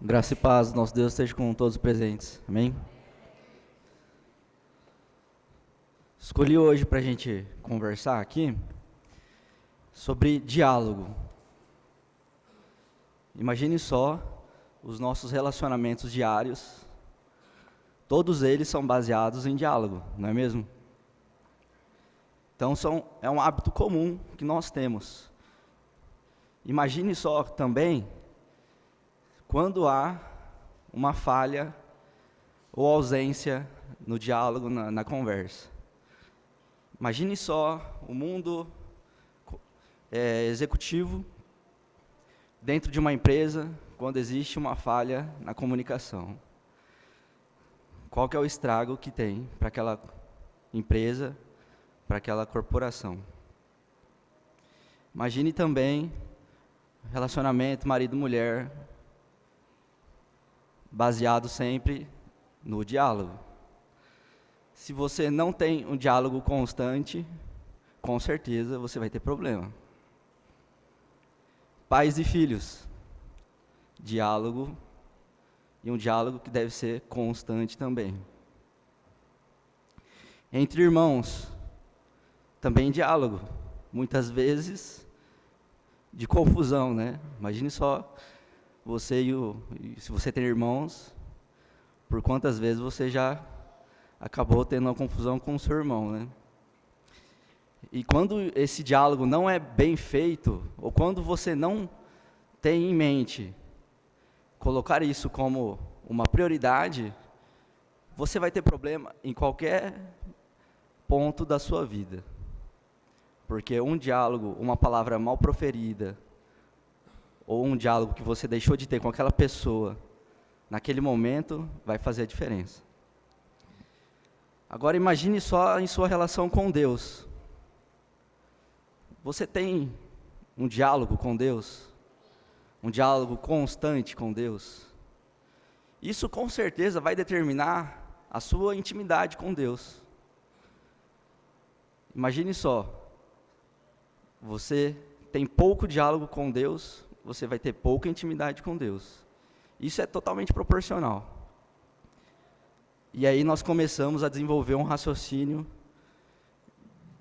Graça e paz, nosso Deus esteja com todos os presentes. Amém? Escolhi hoje para a gente conversar aqui sobre diálogo. Imagine só os nossos relacionamentos diários. Todos eles são baseados em diálogo, não é mesmo? Então é um hábito comum que nós temos. Imagine só também quando há uma falha ou ausência no diálogo, na conversa. Imagine só o mundo executivo dentro de uma empresa quando existe uma falha na comunicação. Qual que é o estrago que tem para aquela empresa, para aquela corporação? Imagine também relacionamento marido-mulher, baseado sempre no diálogo. Se você não tem um diálogo constante, com certeza você vai ter problema. Pais e filhos, diálogo, e um diálogo que deve ser constante também. Entre irmãos, também diálogo, muitas vezes de confusão, né? Imagine só você se você tem irmãos, por quantas vezes você já acabou tendo uma confusão com o seu irmão, né? E quando esse diálogo não é bem feito, ou quando você não tem em mente colocar isso como uma prioridade, você vai ter problema em qualquer ponto da sua vida. Porque um diálogo, uma palavra mal proferida, ou um diálogo que você deixou de ter com aquela pessoa, naquele momento, vai fazer a diferença. Agora imagine só em sua relação com Deus. Você tem um diálogo com Deus? Um diálogo constante com Deus? Isso com certeza vai determinar a sua intimidade com Deus. Imagine só, você tem pouco diálogo com Deus, você vai ter pouca intimidade com Deus. Isso é totalmente proporcional. E aí nós começamos a desenvolver um raciocínio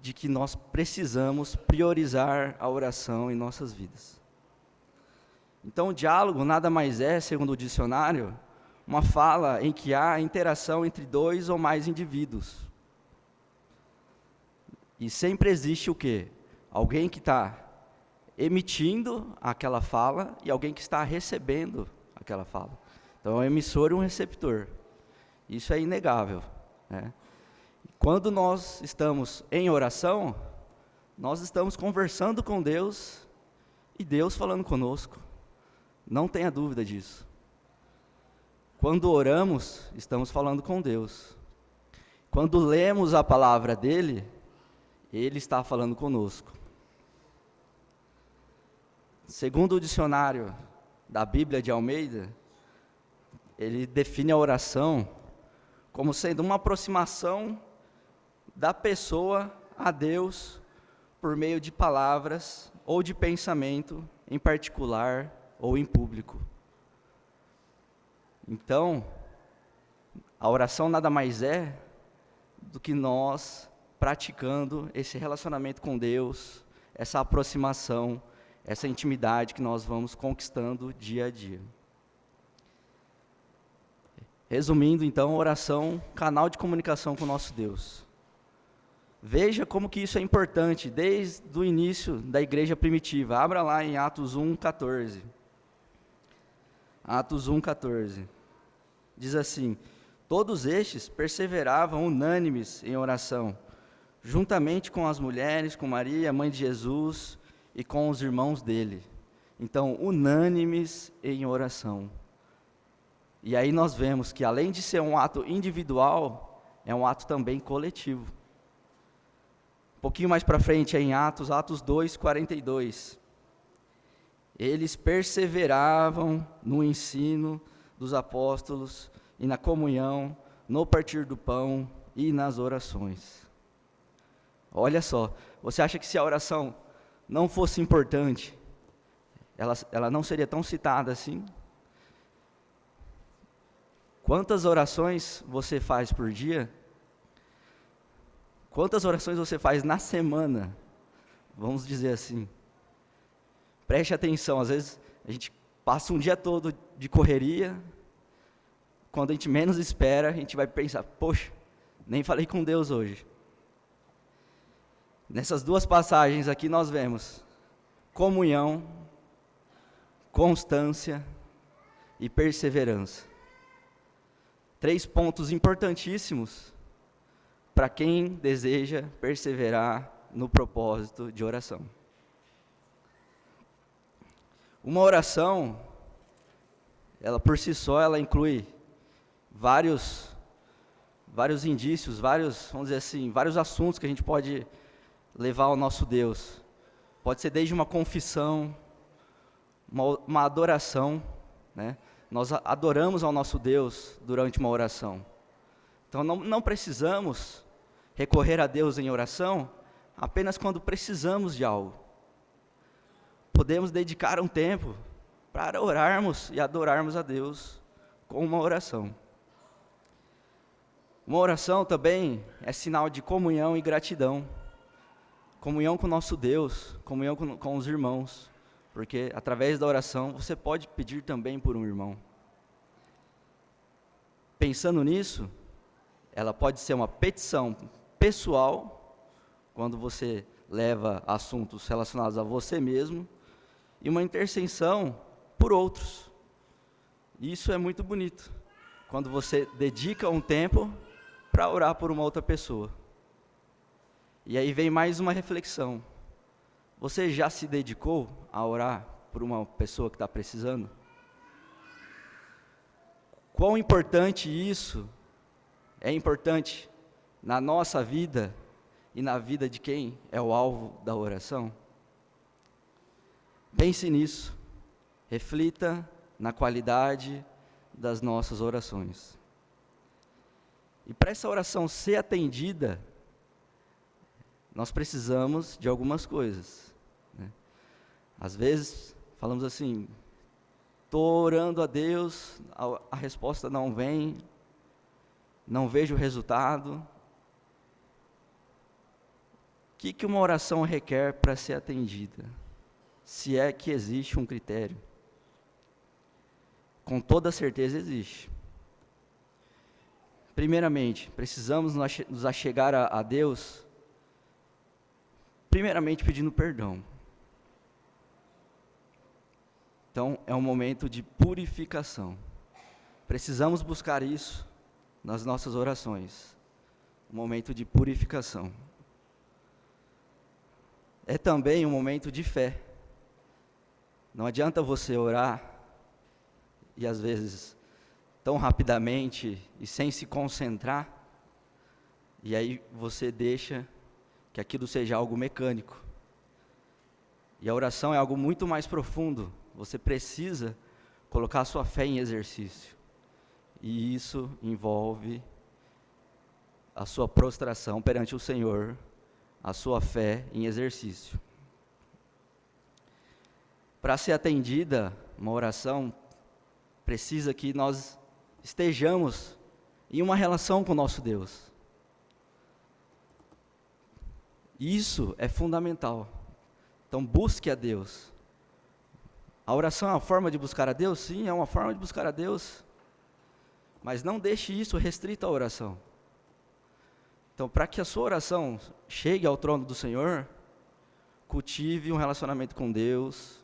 de que nós precisamos priorizar a oração em nossas vidas. Então o diálogo nada mais é, segundo o dicionário, uma fala em que há interação entre dois ou mais indivíduos. E sempre existe o quê? Alguém que está emitindo aquela fala e alguém que está recebendo aquela fala. Então, é um emissor e um receptor. Isso é inegável, né? Quando nós estamos em oração, nós estamos conversando com Deus e Deus falando conosco. Não tenha dúvida disso. Quando oramos, estamos falando com Deus. Quando lemos a palavra dele, ele está falando conosco. Segundo o dicionário da Bíblia de Almeida, ele define a oração como sendo uma aproximação da pessoa a Deus por meio de palavras ou de pensamento em particular ou em público. Então, a oração nada mais é do que nós praticando esse relacionamento com Deus, essa aproximação, essa intimidade que nós vamos conquistando dia a dia. Resumindo, então, oração, canal de comunicação com o nosso Deus. Veja como que isso é importante desde o início da igreja primitiva. Abra lá em Atos 1:14. Atos 1:14. Diz assim: todos estes perseveravam unânimes em oração, juntamente com as mulheres, com Maria, mãe de Jesus, e com os irmãos dele. Então, unânimes em oração. E aí nós vemos que, além de ser um ato individual, é um ato também coletivo. Um pouquinho mais para frente, em Atos 2:42. Eles perseveravam no ensino dos apóstolos e na comunhão, no partir do pão e nas orações. Olha só, você acha que se a oração não fosse importante, ela não seria tão citada assim? Quantas orações você faz por dia? Quantas orações você faz na semana? Vamos dizer assim. Preste atenção, às vezes a gente passa um dia todo de correria, quando a gente menos espera, a gente vai pensar, poxa, nem falei com Deus hoje. Nessas duas passagens aqui nós vemos comunhão, constância e perseverança. 3 pontos importantíssimos para quem deseja perseverar no propósito de oração. Uma oração, ela por si só, ela inclui vários indícios, vamos dizer assim, vários assuntos que a gente pode levar ao nosso Deus. Pode ser desde uma confissão, uma adoração, né? Nós adoramos ao nosso Deus durante uma oração. Então não precisamos recorrer a Deus em oração apenas quando precisamos de algo. Podemos dedicar um tempo para orarmos e adorarmos a Deus com uma oração. Uma oração também é sinal de comunhão e gratidão. Comunhão com o nosso Deus, comunhão com os irmãos. Porque através da oração você pode pedir também por um irmão. Pensando nisso, ela pode ser uma petição pessoal, quando você leva assuntos relacionados a você mesmo, e uma intercessão por outros. Isso é muito bonito, quando você dedica um tempo para orar por uma outra pessoa. E aí vem mais uma reflexão. Você já se dedicou a orar por uma pessoa que está precisando? Quão importante isso é importante na nossa vida e na vida de quem é o alvo da oração? Pense nisso, reflita na qualidade das nossas orações. E para essa oração ser atendida, nós precisamos de algumas coisas, né? Às vezes, falamos assim, estou orando a Deus, a resposta não vem, não vejo o resultado. O que uma oração requer para ser atendida? Se é que existe um critério. Com toda certeza existe. Primeiramente, precisamos nos achegar a Deus, primeiramente pedindo perdão. Então, é um momento de purificação. Precisamos buscar isso nas nossas orações. Um momento de purificação. É também um momento de fé. Não adianta você orar, e às vezes tão rapidamente e sem se concentrar, e aí você deixa que aquilo seja algo mecânico. E a oração é algo muito mais profundo. Você precisa colocar a sua fé em exercício. E isso envolve a sua prostração perante o Senhor, a sua fé em exercício. Para ser atendida uma oração, precisa que nós estejamos em uma relação com o nosso Deus. Isso é fundamental. Então busque a Deus. A oração é uma forma de buscar a Deus? Sim, é uma forma de buscar a Deus. Mas não deixe isso restrito à oração. Então, para que a sua oração chegue ao trono do Senhor, cultive um relacionamento com Deus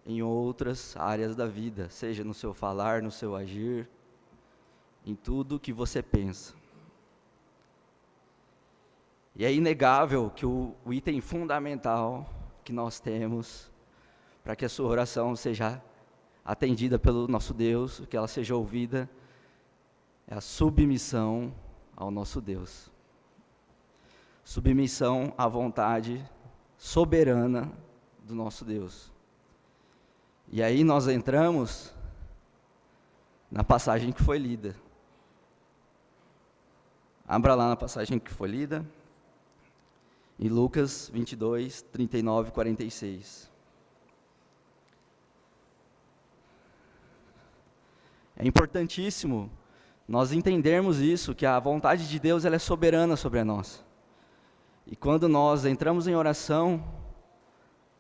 em outras áreas da vida, seja no seu falar, no seu agir, em tudo que você pensa. E é inegável que o item fundamental que nós temos para que a sua oração seja atendida pelo nosso Deus, que ela seja ouvida, é a submissão ao nosso Deus. Submissão à vontade soberana do nosso Deus. E aí nós entramos na passagem que foi lida. Abra lá na passagem que foi lida, em Lucas 22, 39 e 46. É importantíssimo nós entendermos isso, que a vontade de Deus ela é soberana sobre a nossa. E quando nós entramos em oração,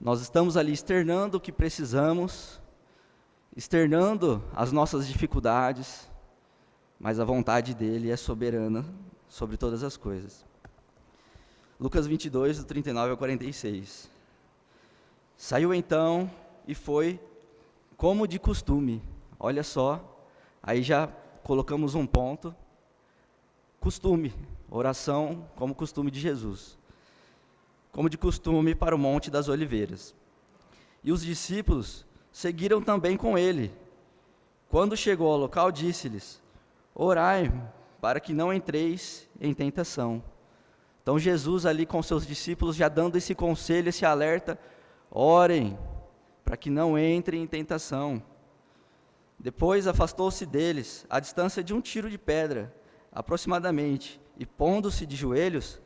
nós estamos ali externando o que precisamos, externando as nossas dificuldades, mas a vontade dele é soberana sobre todas as coisas. Lucas 22, do 39 ao 46. Saiu então e foi como de costume. Olha só, aí já colocamos um ponto. Costume, oração como costume de Jesus. Como de costume para o Monte das Oliveiras. E os discípulos seguiram também com ele. Quando chegou ao local, disse-lhes: orai, para que não entreis em tentação. Então Jesus ali com seus discípulos já dando esse conselho, esse alerta: orem, para que não entrem em tentação. Depois afastou-se deles, à distância de um tiro de pedra, aproximadamente, e pondo-se de joelhos,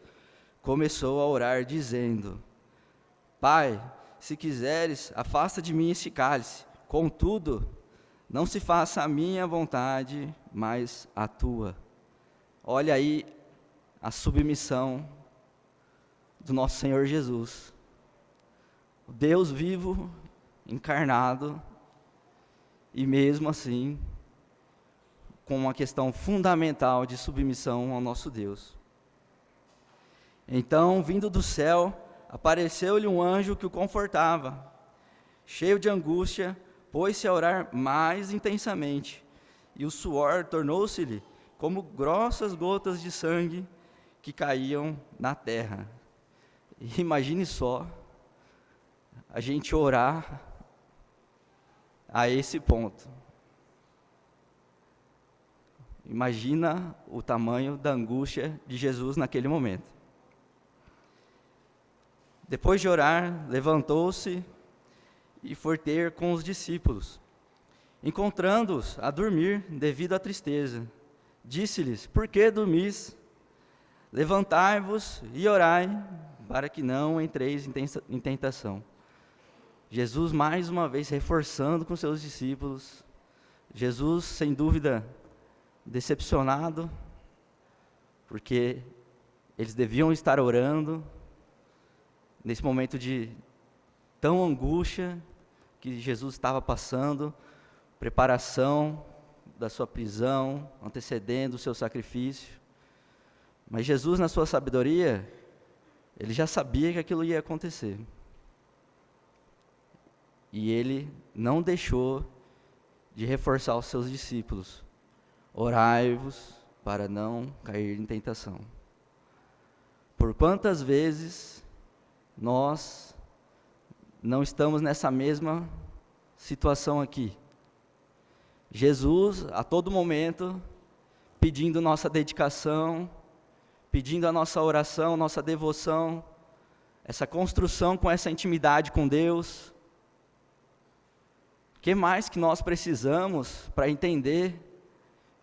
começou a orar, dizendo: Pai, se quiseres, afasta de mim esse cálice. Contudo, não se faça a minha vontade, mas a tua. Olha aí a submissão do nosso Senhor Jesus. O Deus vivo, encarnado, e mesmo assim, com uma questão fundamental de submissão ao nosso Deus. Então, vindo do céu, apareceu-lhe um anjo que o confortava. Cheio de angústia, pôs-se a orar mais intensamente, e o suor tornou-se-lhe como grossas gotas de sangue que caíam na terra. E imagine só, a gente orar a esse ponto. Imagina o tamanho da angústia de Jesus naquele momento. Depois de orar, levantou-se e foi ter com os discípulos. Encontrando-os a dormir devido à tristeza, disse-lhes: por que dormis? Levantai-vos e orai, para que não entreis em tentação. Jesus, mais uma vez, reforçando com seus discípulos. Jesus, sem dúvida, decepcionado, porque eles deviam estar orando, nesse momento de tão angústia que Jesus estava passando, preparação da sua prisão, antecedendo o seu sacrifício. Mas Jesus, na sua sabedoria, ele já sabia que aquilo ia acontecer. E ele não deixou de reforçar os seus discípulos: orai-vos para não cair em tentação. Por quantas vezes nós não estamos nessa mesma situação aqui? Jesus, a todo momento, pedindo nossa dedicação, pedindo a nossa oração, nossa devoção, essa construção com essa intimidade com Deus. O que mais que nós precisamos para entender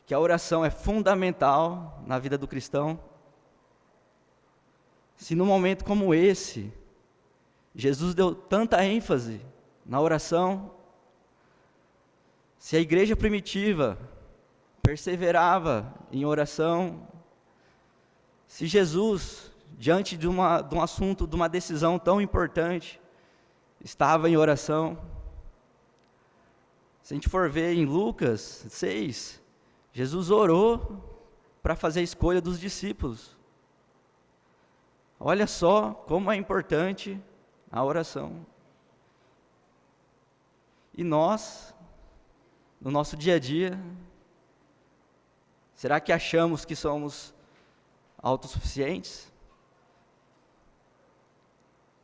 que a oração é fundamental na vida do cristão? Se num momento como esse, Jesus deu tanta ênfase na oração, se a igreja primitiva perseverava em oração, se Jesus, diante de um assunto, de uma decisão tão importante, estava em oração. Se a gente for ver em Lucas 6, Jesus orou para fazer a escolha dos discípulos. Olha só como é importante a oração. E nós, no nosso dia a dia, será que achamos que somos autossuficientes?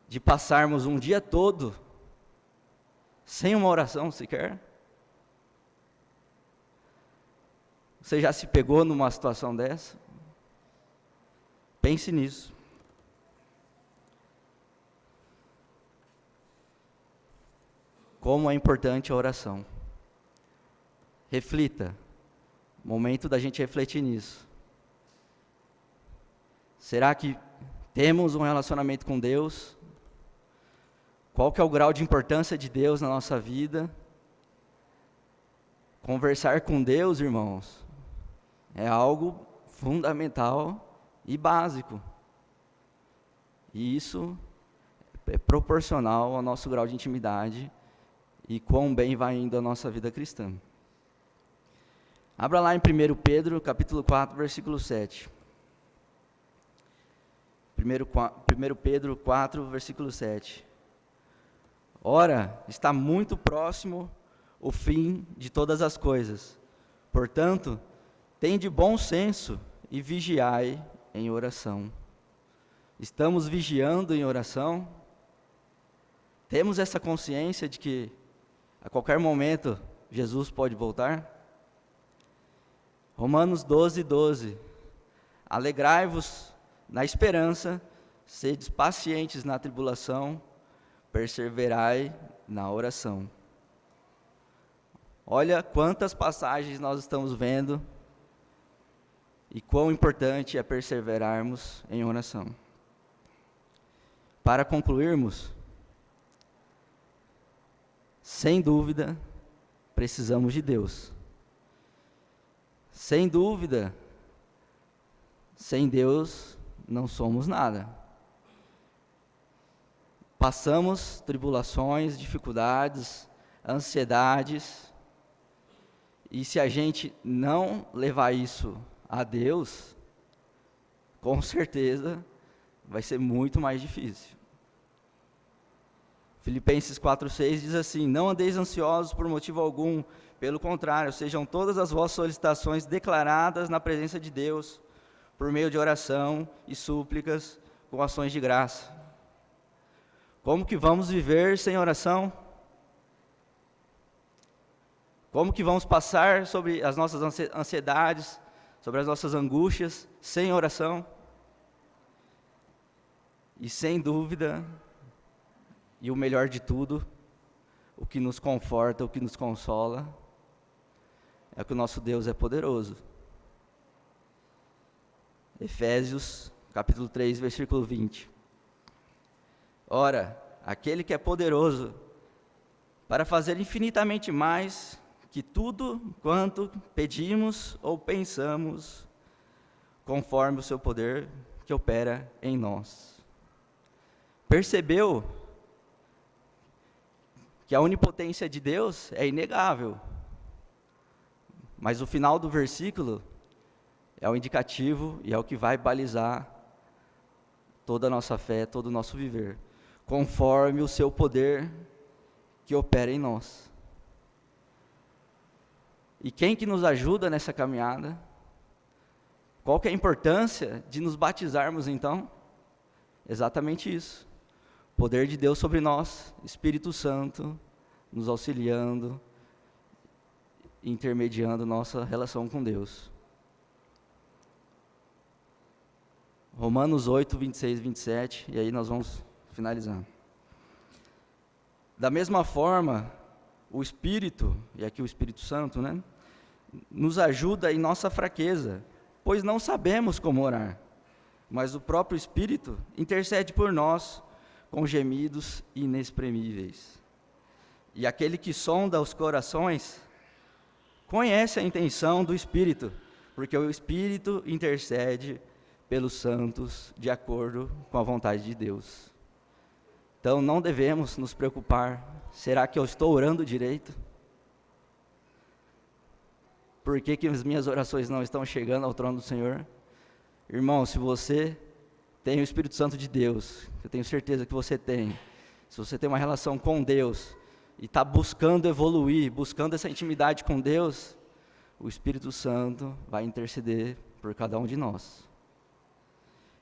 De passarmos um dia todo sem uma oração sequer? Você já se pegou numa situação dessa? Pense nisso. Como é importante a oração. Reflita. Momento da gente refletir nisso. Será que temos um relacionamento com Deus? Qual que é o grau de importância de Deus na nossa vida? Conversar com Deus, irmãos, é algo fundamental e básico. E isso é proporcional ao nosso grau de intimidade e quão bem vai indo a nossa vida cristã. Abra lá em 1 Pedro, capítulo 4, versículo 7. 1 Pedro 4, versículo 7. Ora, está muito próximo o fim de todas as coisas. Portanto, tende bom senso e vigiai em oração. Estamos vigiando em oração? Temos essa consciência de que a qualquer momento Jesus pode voltar? Romanos 12, 12. Alegrai-vos na esperança, sedes pacientes na tribulação, perseverai na oração. Olha quantas passagens nós estamos vendo e quão importante é perseverarmos em oração. Para concluirmos, sem dúvida, precisamos de Deus. Sem dúvida, sem Deus não somos nada. Passamos tribulações, dificuldades, ansiedades, e se a gente não levar isso a Deus, com certeza vai ser muito mais difícil. Filipenses 4,6 diz assim: não andeis ansiosos por motivo algum, pelo contrário, sejam todas as vossas solicitações declaradas na presença de Deus, por meio de oração e súplicas, com ações de graça. Como que vamos viver sem oração? Como que vamos passar sobre as nossas ansiedades, sobre as nossas angústias, sem oração? E sem dúvida, e o melhor de tudo, o que nos conforta, o que nos consola, é que o nosso Deus é poderoso. Efésios, capítulo 3, versículo 20. Ora, aquele que é poderoso para fazer infinitamente mais que tudo quanto pedimos ou pensamos, conforme o seu poder que opera em nós. Percebeu que a onipotência de Deus é inegável, mas o final do versículo é o indicativo e é o que vai balizar toda a nossa fé, todo o nosso viver, conforme o seu poder que opera em nós. E quem que nos ajuda nessa caminhada? Qual que é a importância de nos batizarmos então? Exatamente isso. Poder de Deus sobre nós, Espírito Santo, nos auxiliando, intermediando nossa relação com Deus. Romanos 8, 26 e 27, e aí nós vamos finalizar. Da mesma forma, o Espírito, e aqui o Espírito Santo, nos ajuda em nossa fraqueza, pois não sabemos como orar, mas o próprio Espírito intercede por nós, com gemidos inexprimíveis. E aquele que sonda os corações conhece a intenção do Espírito, porque o Espírito intercede pelos santos de acordo com a vontade de Deus. Então não devemos nos preocupar, será que eu estou orando direito? Por que as minhas orações não estão chegando ao trono do Senhor? Irmão, se você tem o Espírito Santo de Deus, eu tenho certeza que você tem, se você tem uma relação com Deus, e está buscando evoluir, buscando essa intimidade com Deus, o Espírito Santo vai interceder por cada um de nós.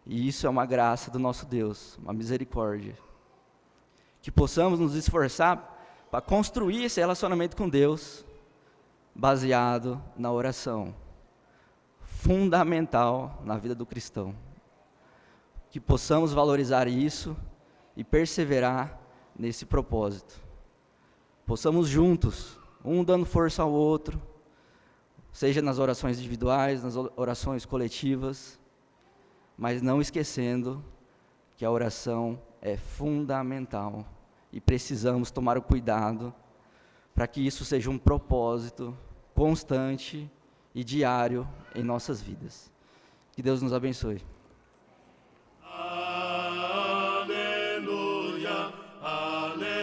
E isso é uma graça do nosso Deus, uma misericórdia. Que possamos nos esforçar para construir esse relacionamento com Deus, baseado na oração, fundamental na vida do cristão. Que possamos valorizar isso e perseverar nesse propósito. Possamos juntos, um dando força ao outro, seja nas orações individuais, nas orações coletivas, mas não esquecendo que a oração é fundamental e precisamos tomar o cuidado para que isso seja um propósito constante e diário em nossas vidas. Que Deus nos abençoe. Aleluia, aleluia.